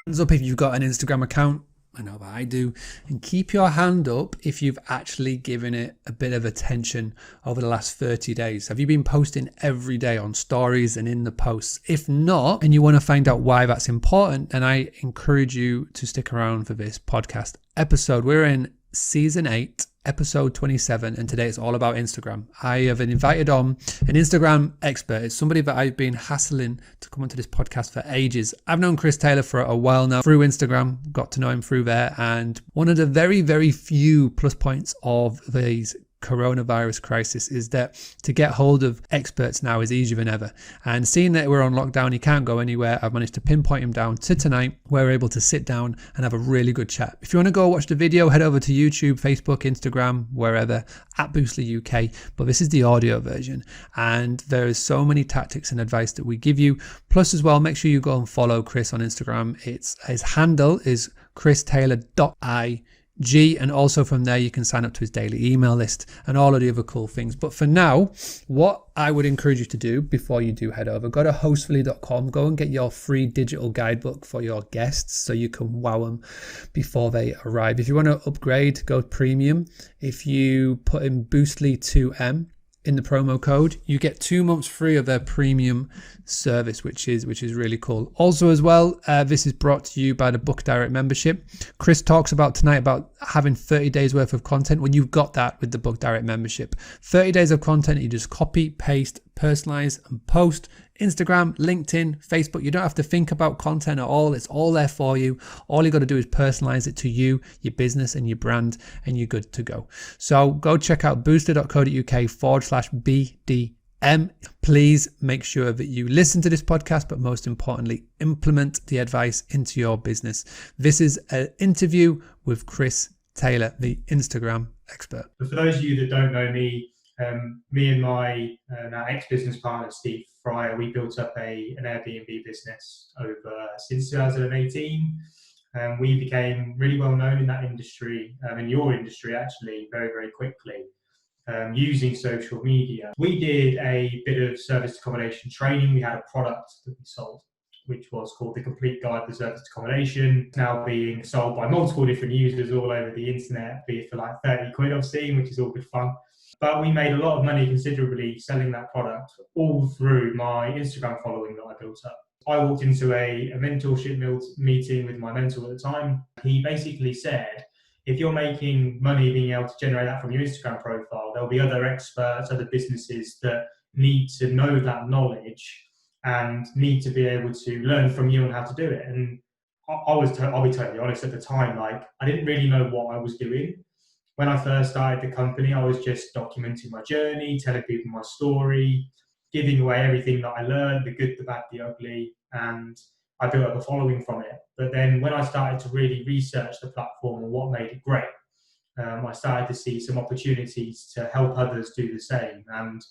Hands up if you've got an Instagram account. I know that I do. And keep your hand up if you've actually given it a bit of attention over the last 30 days. Have you been posting every day on stories and in the posts? If not, and you want to find out why that's important, then I encourage you to stick around for this podcast episode. We're in season 8, episode 27, and today it's all about Instagram. I have invited on an Instagram expert. It's somebody that I've been hassling to come onto this podcast for ages. I've known Chris Taylor for a while now through Instagram, got to know him through there, and one of the very, very few plus points of these coronavirus crisis is that to get hold of experts now is easier than ever. And seeing that we're on lockdown, he can't go anywhere, I've managed to pinpoint him down to tonight where we're able to sit down and have a really good chat. If you want to go watch the video, head over to YouTube, Facebook, Instagram, wherever, at Boostly UK. But this is the audio version, and there is so many tactics and advice that we give you. Plus as well, make sure you go and follow Chris on Instagram. His handle is christaylor.ig, and also from there you can sign up to his daily email list and all of the other cool things. But for now, what I would encourage you to do before you do head over, go to hostfully.com, go and get your free digital guidebook for your guests so you can wow them before they arrive. If you want to upgrade, go premium. If you put in Boostly2M in the promo code, you get 2 months free of their premium service, which is really cool. Also as well, this is brought to you by the Book Direct membership. Chris talks about tonight about having 30 days worth of content. When you've got that with the Book Direct membership, 30 days of content, you just copy, paste, personalize and post. Instagram, LinkedIn, Facebook, you don't have to think about content at all. It's all there for you. All you got to do is personalize it to you, your business and your brand, and you're good to go. So go check out boostly.co.uk/BDM. Please make sure that you listen to this podcast, but most importantly, implement the advice into your business. This is an interview with Chris Taylor, the Instagram expert. For those of you that don't know me, me and my ex-business partner, Steve Fryer, we built up an Airbnb business since 2018. We became really well known in that industry, in your industry actually, very, very quickly, using social media. We did a bit of service accommodation training. We had a product that we sold, which was called the Complete Guide to Service Accommodation. It's now being sold by multiple different users all over the internet, be it for like 30 quid I've seen, which is all good fun. But we made a lot of money considerably selling that product all through my Instagram following that I built up. I walked into a mentorship meeting with my mentor at the time. He basically said, if you're making money being able to generate that from your Instagram profile, there'll be other experts, other businesses that need to know that knowledge and need to be able to learn from you on how to do it. And I'll be totally honest, at the time, like I didn't really know what I was doing. When I first started the company, I was just documenting my journey, telling people my story, giving away everything that I learned, the good, the bad, the ugly, and I built up a following from it. But then when I started to really research the platform and what made it great, I started to see some opportunities to help others do the same. And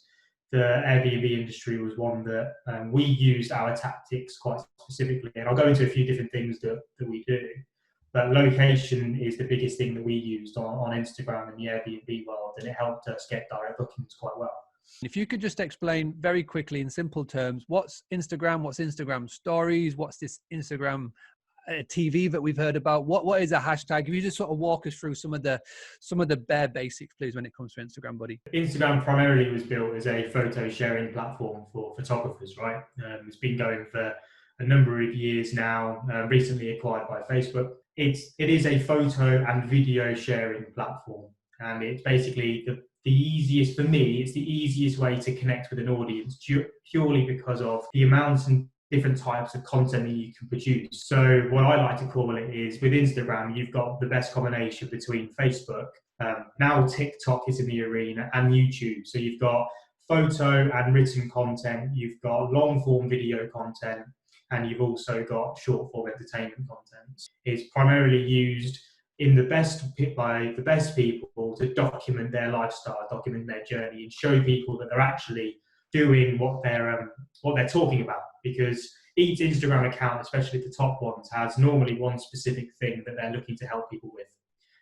the Airbnb industry was one that we used our tactics quite specifically. And I'll go into a few different things that we do. But location is the biggest thing that we used on Instagram in the Airbnb world, and it helped us get direct bookings quite well. If you could just explain very quickly in simple terms, what's Instagram stories, what's this Instagram TV that we've heard about, what is a hashtag? If you just sort of walk us through some of the bare basics, please, when it comes to Instagram, buddy. Instagram primarily was built as a photo sharing platform for photographers, right? It's been going for a number of years now, recently acquired by Facebook. It is a photo and video sharing platform, and it's basically the easiest, for me, it's the easiest way to connect with an audience purely because of the amounts and different types of content that you can produce. So what I like to call it is, with Instagram, you've got the best combination between Facebook, now TikTok is in the arena, and YouTube. So you've got photo and written content, you've got long form video content, and you've also got short form entertainment content. It's primarily used by the best people to document their lifestyle, document their journey, and show people that they're actually doing what they're talking about. Because each Instagram account, especially the top ones, has normally one specific thing that they're looking to help people with,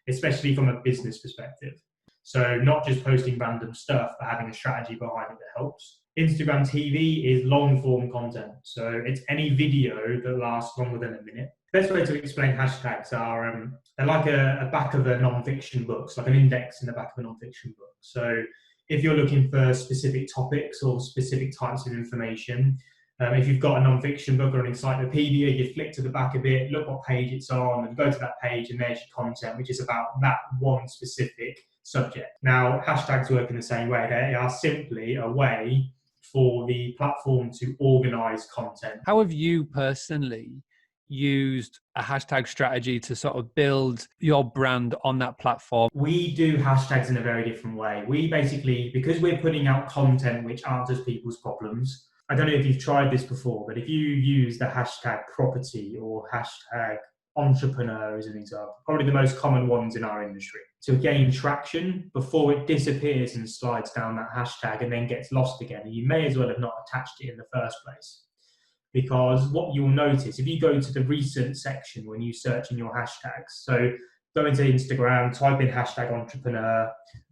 especially from a business perspective. So not just posting random stuff, but having a strategy behind it that helps. Instagram TV is long form content. So it's any video that lasts longer than a minute. Best way to explain hashtags are they're like a back of a non-fiction book, so like an index in the back of a non-fiction book. So if you're looking for specific topics or specific types of information, if you've got a non-fiction book or an encyclopedia, you flick to the back of it, look what page it's on, and go to that page, and there's your content, which is about that one specific subject. Now, hashtags work in the same way. They are simply a way for the platform to organize content. How have you personally used a hashtag strategy to sort of build your brand on that platform? We do hashtags in a very different way. We basically, because we're putting out content which answers people's problems, I don't know if you've tried this before, but if you use the hashtag property or hashtag entrepreneur as an example, probably the most common ones in our industry, to gain traction before it disappears and slides down that hashtag and then gets lost again. And you may as well have not attached it in the first place. Because what you'll notice, if you go to the recent section when you search in your hashtags, so go into Instagram, type in hashtag entrepreneur,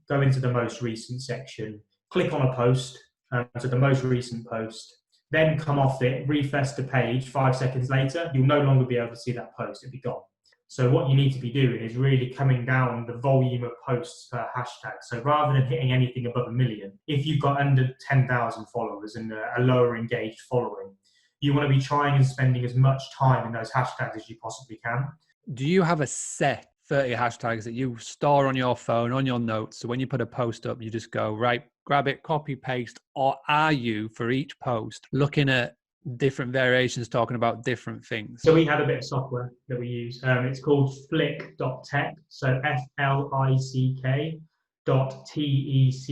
go into the most recent section, click on a post, to the most recent post, then come off it, refresh the page 5 seconds later, you'll no longer be able to see that post, it'll be gone. So what you need to be doing is really coming down the volume of posts per hashtag. So rather than hitting anything above 1 million, if you've got under 10,000 followers and a lower engaged following, you want to be trying and spending as much time in those hashtags as you possibly can. Do you have a set 30 hashtags that you store on your phone, on your notes? So when you put a post up, you just go, right, grab it, copy, paste, or are you, for each post, looking at different variations, talking about different things? So we have a bit of software that we use. It's called flick.tech, so FLICK. .tech. If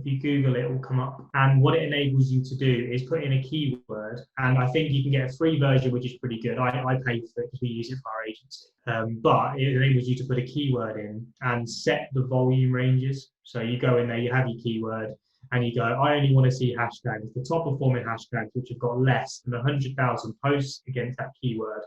you Google it, it will come up. And what it enables you to do is put in a keyword. And I think you can get a free version, which is pretty good. I pay for it because we use it for our agency. But it enables you to put a keyword in and set the volume ranges. So you go in there, you have your keyword, and you go, I only want to see hashtags, the top performing hashtags, which have got less than 100,000 posts against that keyword.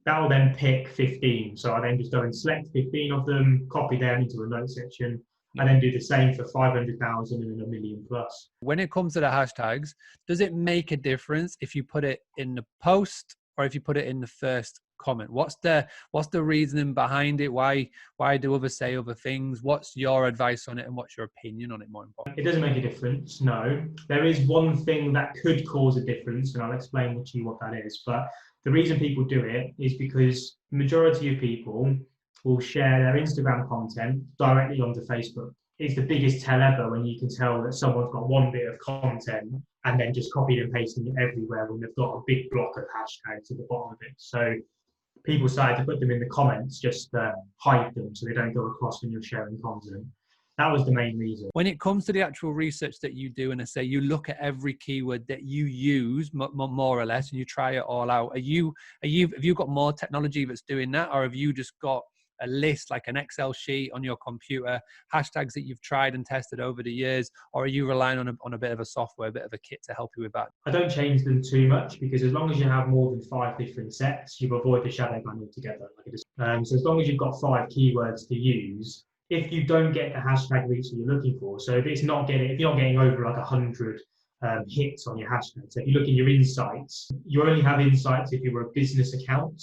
That will then pick 15. So I then just go and select 15 of them, copy them into a note section, and then do the same for 500,000 and then 1 million plus. When it comes to the hashtags, does it make a difference if you put it in the post or if you put it in the first comment? What's the reasoning behind it? Why do others say other things? What's your advice on it, and what's your opinion on it, more important? It doesn't make a difference, no. There is one thing that could cause a difference, and I'll explain to you what that is. But the reason people do it is because the majority of people will share their Instagram content directly onto Facebook. It's the biggest tell ever when you can tell that someone's got one bit of content and then just copied and pasting it everywhere when they've got a big block of hashtags at the bottom of it. So people started to put them in the comments just to hide them so they don't go across when you're sharing content. That was the main reason. When it comes to the actual research that you do, and I say you look at every keyword that you use more or less, and you try it all out. Have you got more technology that's doing that, or have you just got a list like an Excel sheet on your computer, hashtags that you've tried and tested over the years, or are you relying on a bit of a software, a bit of a kit to help you with that? I don't change them too much because as long as you have more than 5 different sets, you avoid the shadow ban altogether. So as long as you've got 5 keywords to use, if you don't get the hashtag reach that you're looking for, so if you're not getting over like 100 hits on your hashtag, so if you look in your insights, you only have insights if you're a business account.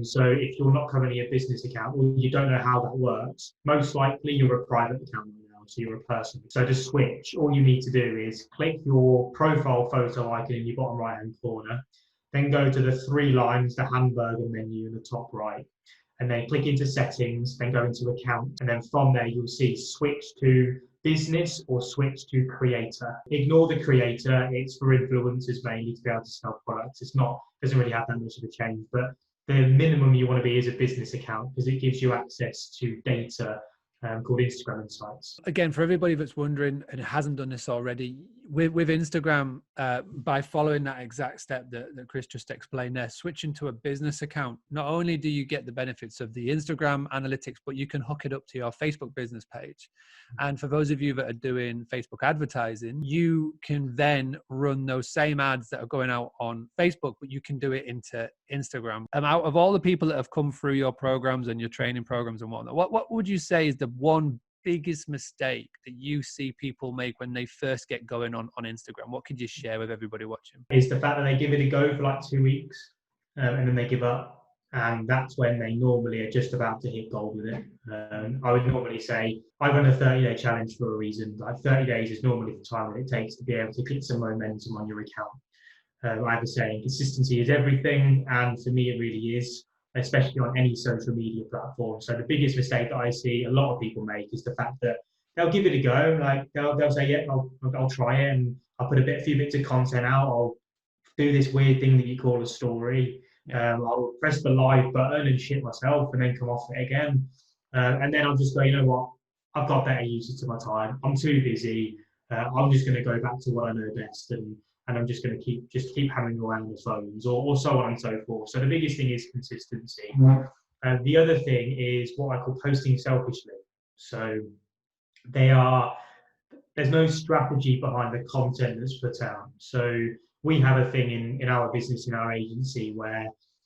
So if you're not currently a business account or you don't know how that works, most likely you're a private account now, so you're a person. So to switch, all you need to do is click your profile photo icon in your bottom right hand corner, then go to the 3 lines, the hamburger menu in the top right, and then click into settings, then go into account, and then from there you'll see switch to business or switch to creator. Ignore the creator, it's for influencers mainly to be able to sell products. Doesn't really have that much of a change, but the minimum you want to be is a business account because it gives you access to data called Instagram Insights. Again, for everybody that's wondering and hasn't done this already, with Instagram, by following that exact step that Chris just explained there, switching to a business account, not only do you get the benefits of the Instagram analytics, but you can hook it up to your Facebook business page. And for those of you that are doing Facebook advertising, you can then run those same ads that are going out on Facebook, but you can do it into Instagram. Out of all the people that have come through your programs and your training programs and whatnot, what would you say is the one biggest mistake that you see people make when they first get going on Instagram? What could you share with everybody watching? Is the fact that they give it a go for like 2 weeks and then they give up. And that's when they normally are just about to hit gold with it. I would normally say I run a 30-day challenge for a reason. Like 30 days is normally the time that it takes to be able to get some momentum on your account. I have a saying, consistency is everything, and for me, it really is, especially on any social media platform. So the biggest mistake that I see a lot of people make is the fact that they'll give it a go, like they'll say, yeah, I'll try it, and I'll put a few bits of content out. I'll do this weird thing that you call a story. I'll press the live button and shit myself, and then come off it again. And then I'll just go, you know what? I've got better uses to my time. I'm too busy. I'm just going to go back to what I know best, and I'm just going to keep hammering away on the phones, or so on and so forth. So the biggest thing is consistency. The other thing is what I call posting selfishly. So there's no strategy behind the content that's put out. So we have a thing in our business, in our agency, where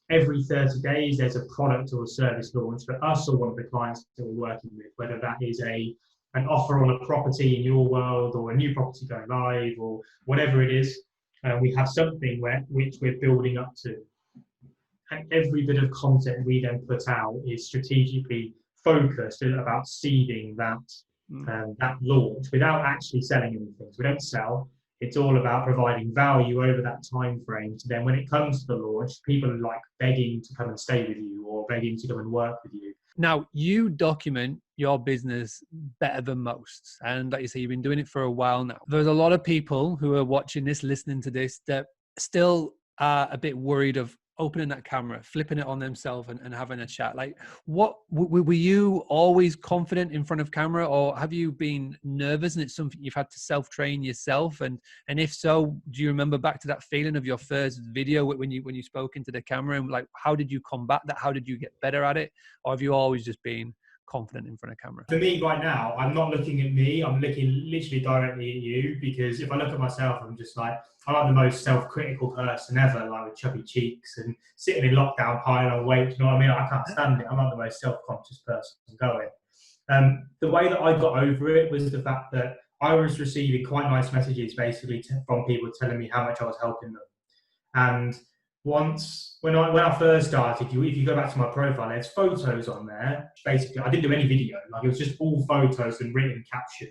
every 30 days there's a product or a service launch for us or one of the clients that we're working with, whether that is an offer on a property in your world, or a new property going live, or whatever it is. We have something which we're building up to. And every bit of content we then put out is strategically focused about seeding that launch without actually selling anything. So we don't sell. It's all about providing value over that time frame. So then when it comes to the launch, people are like begging to come and stay with you, or begging to come and work with you. Now, you document your business better than most. And like you say, you've been doing it for a while now. There's a lot of people who are watching this, listening to this, that still are a bit worried of opening that camera, flipping it on themselves and having a chat. Like, what were you always confident in front of camera, or have you been nervous and it's something you've had to self-train yourself? And if so, do you remember back to that feeling of your first video when you spoke into the camera, and like, how did you combat that? How did you get better at it? Or have you always just been confident in front of camera? For me right now, I'm not looking at me, I'm looking literally directly at you, because if I look at myself, I'm just like, I'm like the most self-critical person ever, like with chubby cheeks and sitting in lockdown piling on weight, you know what I mean? I can't stand it. I'm not the most self-conscious person going. The way that I got over it was the fact that I was receiving quite nice messages basically from people telling me how much I was helping them. And once, when I first started, if you go back to my profile, there's photos on there. Basically, I didn't do any video. Like, it was just all photos and written caption.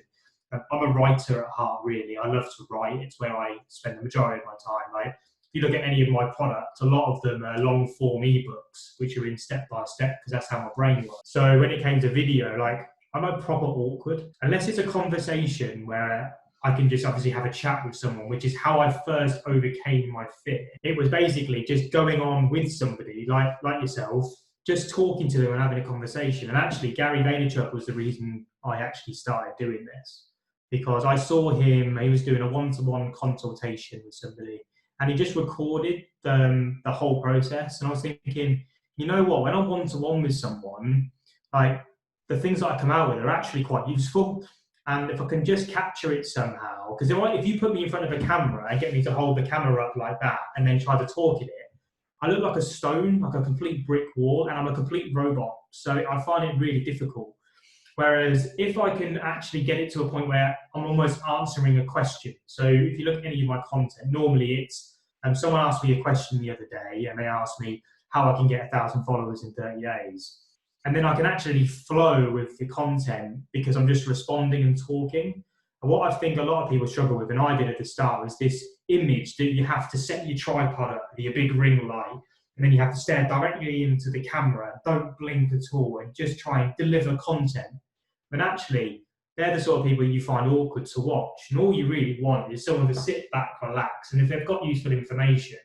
I'm a writer at heart, really. I love to write. It's where I spend the majority of my time. Like, if you look at any of my products, a lot of them are long form ebooks, which are in step by step, because that's how my brain works. So when it came to video, like, I'm a proper awkward. Unless it's a conversation where I can just obviously have a chat with someone, which is how I first overcame my fear. It was basically just going on with somebody like yourself, just talking to them and having a conversation. And actually, Gary Vaynerchuk was the reason I actually started doing this, because I saw him, he was doing a one-to-one consultation with somebody, and he just recorded the whole process. And I was thinking, you know what, when I'm one-to-one with someone, like, the things that I come out with are actually quite useful. And if I can just capture it somehow, because if you put me in front of a camera and get me to hold the camera up like that and then try to talk at it, I look like a stone, like a complete brick wall, and I'm a complete robot. So I find it really difficult. Whereas if I can actually get it to a point where I'm almost answering a question. So if you look at any of my content, normally it's, someone asked me a question the other day, and they asked me how I can get 1,000 followers in 30 days. And then I can actually flow with the content because I'm just responding and talking. And what I think a lot of people struggle with, and I did at the start, was this image that you have to set your tripod up, your big ring light, and then you have to stare directly into the camera, don't blink at all, and just try and deliver content. But actually, they're the sort of people you find awkward to watch. And all you really want is someone to sit back, relax. And if they've got useful information,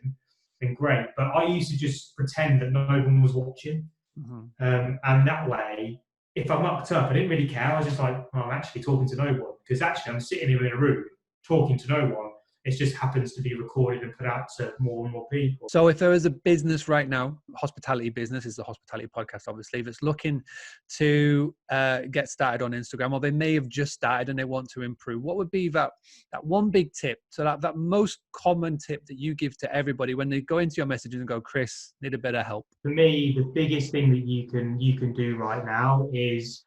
then great. But I used to just pretend that no one was watching. Mm-hmm. And that way, if I mucked up, I didn't really care. I was just like, I'm actually talking to no one. Because actually, I'm sitting here in a room talking to no one. It just happens to be recorded and put out to more and more people. So if there is a business right now, hospitality business is the hospitality podcast, obviously, that's looking to get started on Instagram, or they may have just started and they want to improve, what would be that one big tip? So that most common tip that you give to everybody when they go into your messages and go, Chris, need a bit of help? For me, the biggest thing that you can do right now is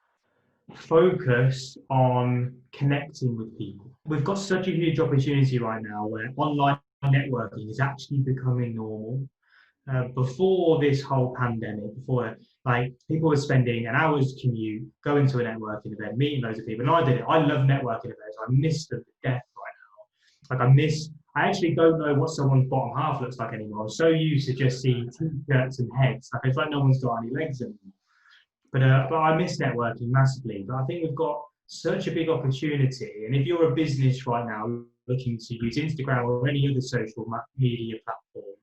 focus on connecting with people. We've got such a huge opportunity right now where online networking is actually becoming normal. before this whole pandemic, before like people were spending an hour's commute going to a networking event, meeting loads of people, and I did it. I love networking events. I miss them to death right now. I actually don't know what someone's bottom half looks like anymore. I'm so used to just seeing t-shirts and heads. Like it's like no one's got any legs anymore. But I miss networking massively. But I think we've got such a big opportunity. And if you're a business right now looking to use Instagram or any other social media platform,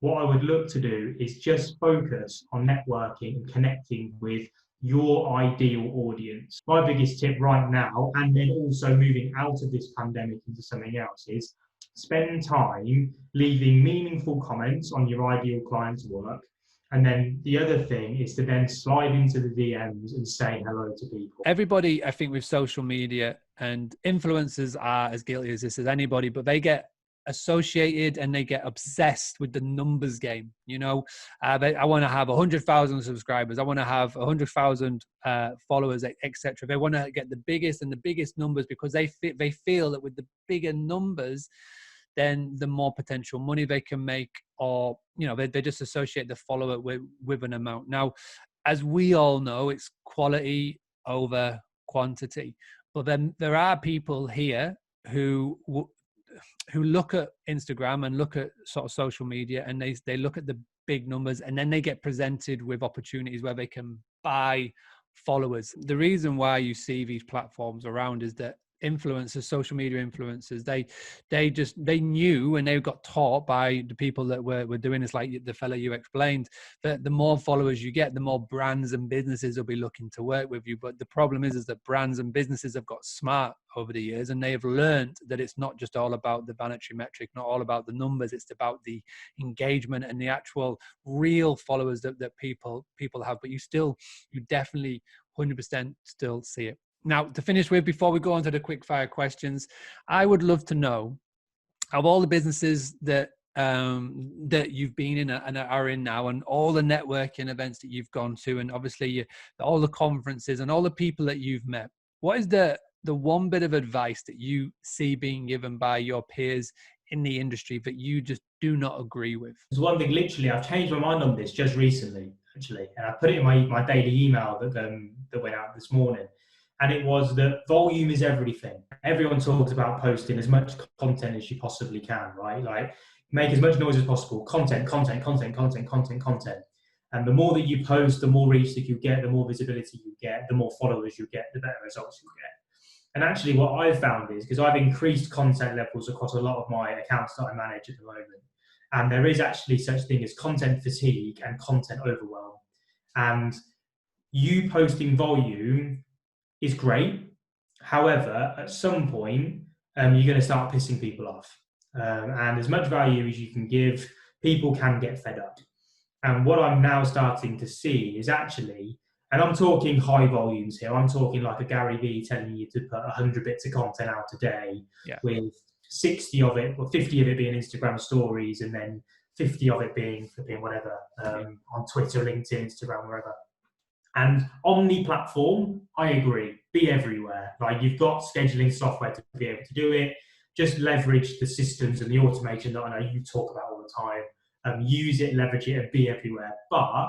what I would look to do is just focus on networking and connecting with your ideal audience. My biggest tip right now, and then also moving out of this pandemic into something else, is spend time leaving meaningful comments on your ideal client's work. And then the other thing is to then slide into the DMs and say hello to people. Everybody, I think, with social media, and influencers are as guilty as this as anybody, but they get associated and they get obsessed with the numbers game. You know, I want to have 100,000 subscribers. I want to have 100,000 followers, etc. They want to get the biggest and the biggest numbers because they feel that with the bigger numbers, then the more potential money they can make, or, you know, they just associate the follower with an amount. Now, as we all know, it's quality over quantity. But then there are people here who look at Instagram and look at sort of social media, and they look at the big numbers, and then they get presented with opportunities where they can buy followers. The reason why you see these platforms around is that influencers, social media influencers, they knew, and they got taught by the people that were doing this, like the fella you explained, that the more followers you get, the more brands and businesses will be looking to work with you. But the problem is that brands and businesses have got smart over the years, and they have learned that it's not just all about the monetary metric, not all about the numbers. It's about the engagement and the actual real followers that people have. But you definitely 100% still see it. Now, to finish with, before we go on to the quickfire questions, I would love to know, of all the businesses that you've been in and are in now, and all the networking events that you've gone to, and obviously all the conferences and all the people that you've met, what is the one bit of advice that you see being given by your peers in the industry that you just do not agree with? There's one thing, literally, I've changed my mind on this just recently, actually, and I put it in my daily email that went out this morning. And it was that volume is everything. Everyone talks about posting as much content as you possibly can, right? Like, make as much noise as possible. Content. And the more that you post, the more reach that you get, the more visibility you get, the more followers you get, the better results you get. And actually what I've found is, because I've increased content levels across a lot of my accounts that I manage at the moment, and there is actually such thing as content fatigue and content overwhelm. And you posting volume is great. However, at some point, you're going to start pissing people off. And as much value as you can give, people can get fed up. And what I'm now starting to see is actually, and I'm talking high volumes here, I'm talking like a Gary Vee telling you to put 100 bits of content out a day, with 60 of it, or 50 of it being Instagram stories, and then 50 of it being whatever, on Twitter, LinkedIn, Instagram, wherever. And omni-platform, I agree, be everywhere. Like, you've got scheduling software to be able to do it. Just leverage the systems and the automation that I know you talk about all the time. Use it, leverage it, and be everywhere. But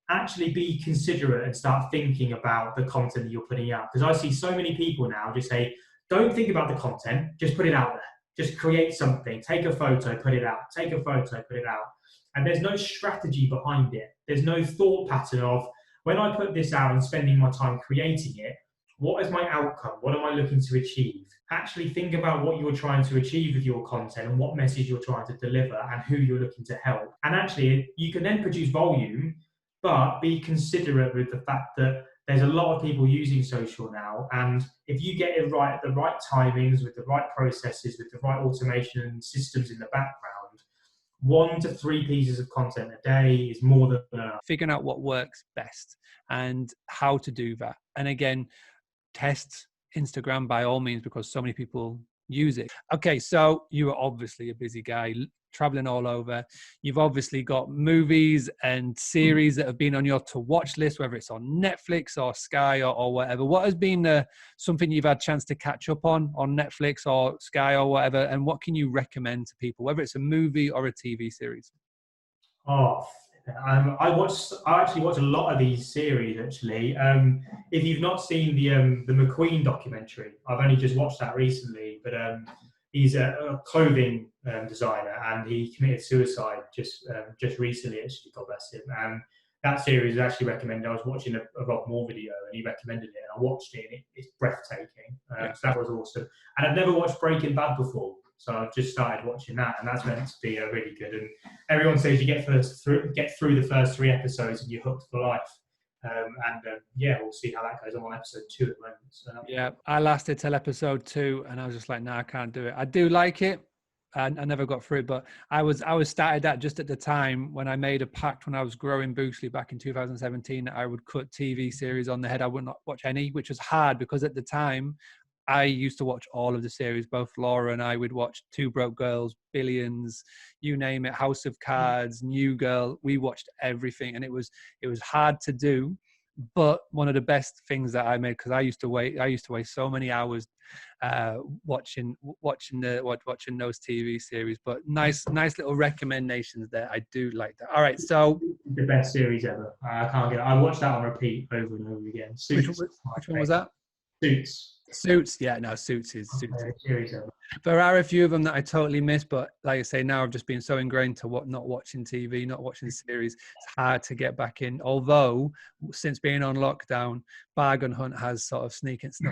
actually be considerate and start thinking about the content that you're putting out. Because I see so many people now just say, don't think about the content, just put it out there. Just create something, take a photo, put it out, take a photo, put it out. And there's no strategy behind it. There's no thought pattern of, when I put this out and spending my time creating it, what is my outcome? What am I looking to achieve? Actually think about what you're trying to achieve with your content and what message you're trying to deliver and who you're looking to help. And actually, you can then produce volume, but be considerate with the fact that there's a lot of people using social now. And if you get it right at the right timings, with the right processes, with the right automation systems in the background, 1 to 3 pieces of content a day is more than enough. Figuring out what works best and how to do that. And again, test Instagram by all means, because so many people use it. Okay, so you are obviously a busy guy, traveling all over. You've obviously got movies and series that have been on your to watch list, whether it's on Netflix or Sky or whatever. What has been something you've had a chance to catch up on Netflix or Sky or whatever, and what can you recommend to people, whether it's a movie or a TV series? Oh, I actually watch a lot of these series. Actually, if you've not seen the McQueen documentary, I've only just watched that recently. But he's a clothing designer, and he committed suicide just recently. Actually, God bless him. And that series was actually recommended. I was watching a Rob Moore video, and he recommended it, and I watched it. And it's breathtaking. Yeah. So that was awesome. And I've never watched Breaking Bad before, so I've just started watching that, and that's meant to be really good. And everyone says you get through the first 3 episodes and you're hooked for life. Yeah, we'll see how that goes. I'm on episode 2 at the moment. So. Yeah, I lasted till episode 2, and I was just like, no, I can't do it. I do like it. I never got through it, but I was started that just at the time when I made a pact when I was growing Boostly back in 2017 that I would cut TV series on the head. I would not watch any, which was hard because at the time I used to watch all of the series. Both Laura and I would watch Two Broke Girls, Billions, you name it, House of Cards, New Girl. We watched everything, and it was hard to do, but one of the best things that I made, because I used to waste so many hours watching those TV series. But nice little recommendations there. I do like that. All right, so the best series ever. I can't get it. I watched that on repeat over and over again. Suits. Which one was that? Suits, yeah, no, Suits is series ever. There are a few of them that I totally missed, but like I say, now I've just been so ingrained to not watching TV, not watching series. It's hard to get back in. Although since being on lockdown, Bargain Hunt has sort of snuck into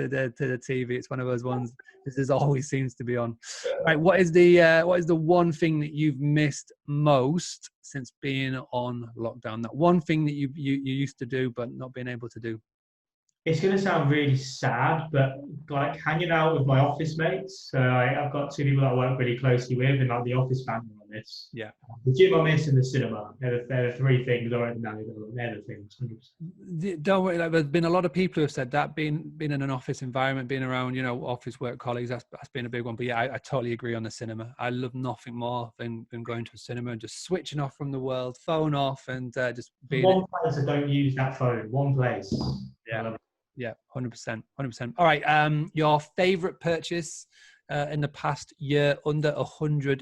the TV. It's one of those ones. This always seems to be on. Right, what is the one thing that you've missed most since being on lockdown? That one thing that you used to do but not being able to do. It's going to sound really sad, but like hanging out with my office mates. So I've got 2 people that I work really closely with, and like the office family on this. Yeah. The gym I miss and the cinema. They're the 3 things I don't know. They're the things. 100%. Don't worry. Like, there's been a lot of people who have said that being in an office environment, being around office work colleagues, that's been a big one. But yeah, I totally agree on the cinema. I love nothing more than going to a cinema and just switching off from the world, phone off, and just being. One place I don't use that phone. One place. Yeah. Yeah, 100%. All right. Your favorite purchase in the past year under £100?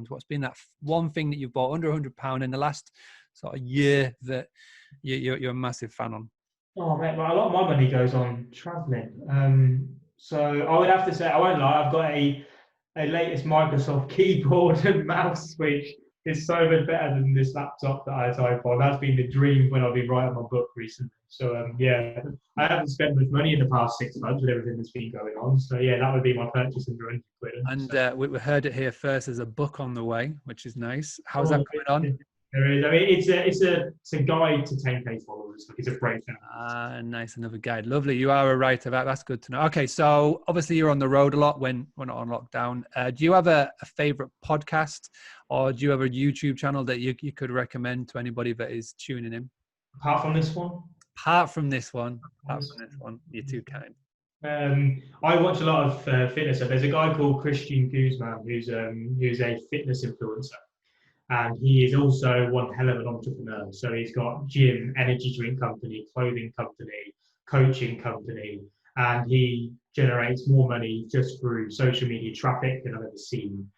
What's been that one thing that you've bought under £100 in the last sort of year that you're a massive fan on? Oh, mate, well, a lot of my money goes on traveling. So I would have to say, I won't lie, I've got a latest Microsoft keyboard and mouse, which is so much better than this laptop that I type on. That's been the dream when I've been writing my book recently. So yeah, I haven't spent much money in the past 6 months with everything that's been going on. So yeah, that would be my purchase under £100. And we heard it here first. There's a book on the way, which is nice. How's that going on? There is. I mean, it's a guide to 10K followers. Like, it's a breakdown. Nice, another guide. Lovely. You are a writer. That's good to know. Okay, so obviously you're on the road a lot when we're not on lockdown. Do you have a favorite podcast, or do you have a YouTube channel that you could recommend to anybody that is tuning in? Apart from this one, you're too kind. I watch a lot of fitness. There's a guy called Christian Guzman who's a fitness influencer. And he is also one hell of an entrepreneur. So he's got gym, energy drink company, clothing company, coaching company, and he generates more money just through social media traffic than I've ever seen.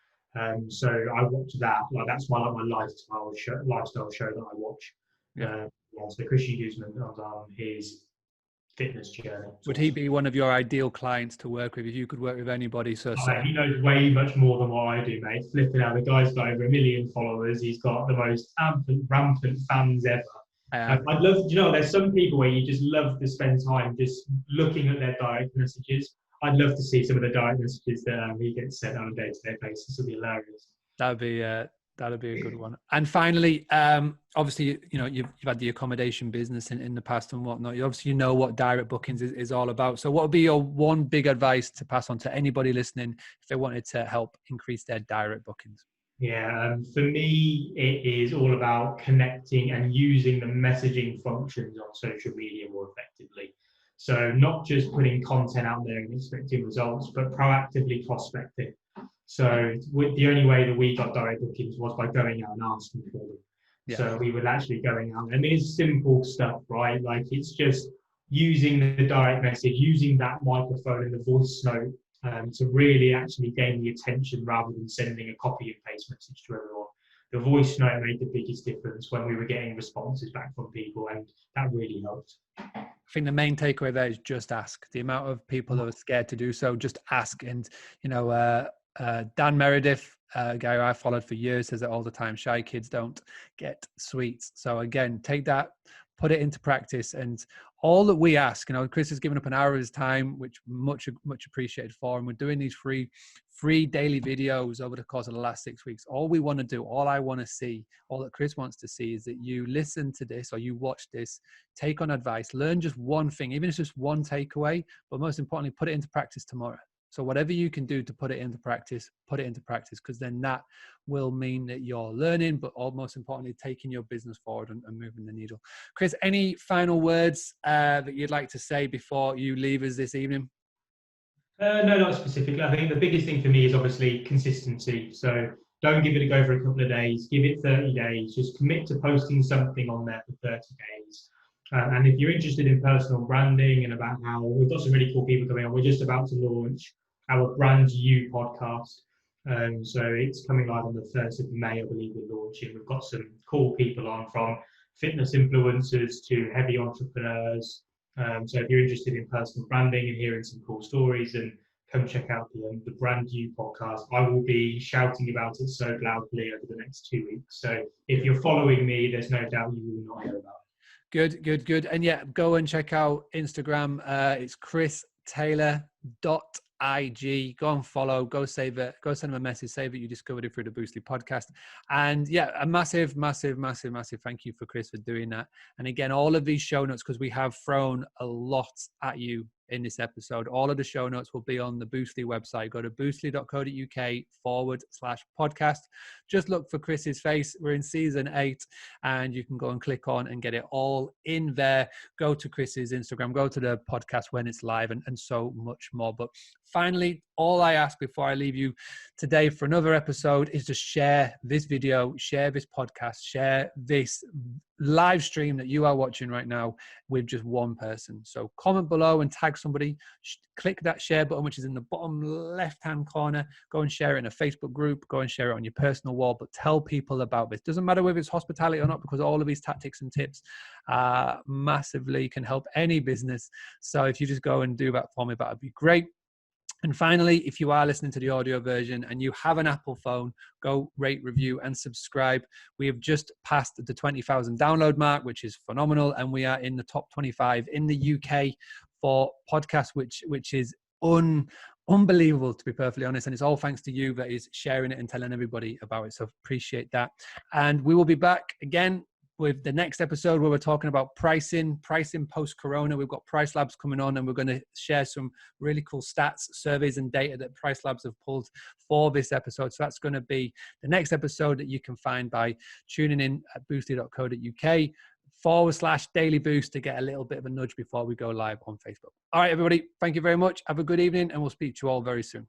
So I watch that. Like, that's my lifestyle show that I watch. Yeah. So Christian Guzman on his fitness journey. Would he be one of your ideal clients to work with if you could work with anybody? He knows way much more than what I do, mate. Flipping out, the guy's got over 1 million followers. He's got the most rampant fans ever. I'd love, there's some people where you just love to spend time just looking at their direct messages. I'd love to see some of the direct messages that he gets sent on a day-to-day basis. It'd be hilarious. That'd be a good one. And finally, obviously, you've had the accommodation business in the past and whatnot. You know what direct bookings is all about. So what would be your one big advice to pass on to anybody listening if they wanted to help increase their direct bookings? Yeah, for me, it is all about connecting and using the messaging functions on social media more effectively. So not just putting content out there and expecting results, but proactively prospecting. So the only way that we got direct bookings was by going out and asking for them. Yeah. So we were actually going out. I mean, it's simple stuff, right? Like, it's just using the direct message, using that microphone and the voice note to really actually gain the attention rather than sending a copy and paste message to everyone. the voice note made the biggest difference when we were getting responses back from people, and that really helped. I think the main takeaway there is just ask. The amount of people that are scared to do so, just ask. And, Dan Meredith, a guy who I followed for years, says it all the time: shy kids don't get sweets. So again, take that, put it into practice, and all that we ask, Chris has given up an hour of his time, which much appreciated for, and we're doing these free daily videos over the course of the last 6 weeks. All we want to do, all I want to see, all that Chris wants to see, is that you listen to this or you watch this, take on advice, learn just one thing, even if it's just one takeaway, but most importantly, put it into practice tomorrow. So whatever you can do to put it into practice, because then that will mean that you're learning, but most importantly, taking your business forward and moving the needle. Chris, any final words that you'd like to say before you leave us this evening? No, not specifically. I think the biggest thing for me is obviously consistency. So don't give it a go for a couple of days. Give it 30 days. Just commit to posting something on there for 30 days. And if you're interested in personal branding and about how we've got some really cool people coming on, we're just about to launch our Brand You podcast. So it's coming live on the 1st of May, I believe we're launching. We've got some cool people on, from fitness influencers to heavy entrepreneurs. So if you're interested in personal branding and hearing some cool stories, then come check out the Brand You podcast. I will be shouting about it so loudly over the next 2 weeks. So if you're following me, there's no doubt you will not hear about it. Good. And yeah, go and check out Instagram. It's christaylor.ig. Go and follow, go save it, go send him a message, say that you discovered it through the Boostly podcast. And yeah, a massive thank you for Chris for doing that. And again, all of these show notes, because we have thrown a lot at you in this episode, all of the show notes will be on the Boostly website. Go to boostly.co.uk/podcast. Just look for Chris's face. We're in season 8, and you can go and click on and get it all in there. Go to Chris's Instagram, go to the podcast when it's live, and so much more. But finally, all I ask before I leave you today for another episode is to share this video, share this podcast, share this live stream that you are watching right now with just one person. So comment below and tag somebody. Click that share button, which is in the bottom left-hand corner. Go and share it in a Facebook group. Go and share it on your personal wall, but tell people about this. Doesn't matter whether it's hospitality or not, because all of these tactics and tips massively can help any business. So if you just go and do that for me, that would be great. And finally, if you are listening to the audio version and you have an Apple phone, go rate, review, and subscribe. We have just passed the 20,000 download mark, which is phenomenal. And we are in the top 25 in the UK for podcasts, which is unbelievable, to be perfectly honest. And it's all thanks to you that is sharing it and telling everybody about it. So appreciate that. And we will be back again with the next episode where we're talking about pricing post-corona. We've got Price Labs coming on, and we're going to share some really cool stats, surveys, and data that Price Labs have pulled for this episode. So that's going to be the next episode that you can find by tuning in at boostly.co.uk/daily boost to get a little bit of a nudge before we go live on Facebook. All right, everybody, thank you very much. Have a good evening, and we'll speak to you all very soon.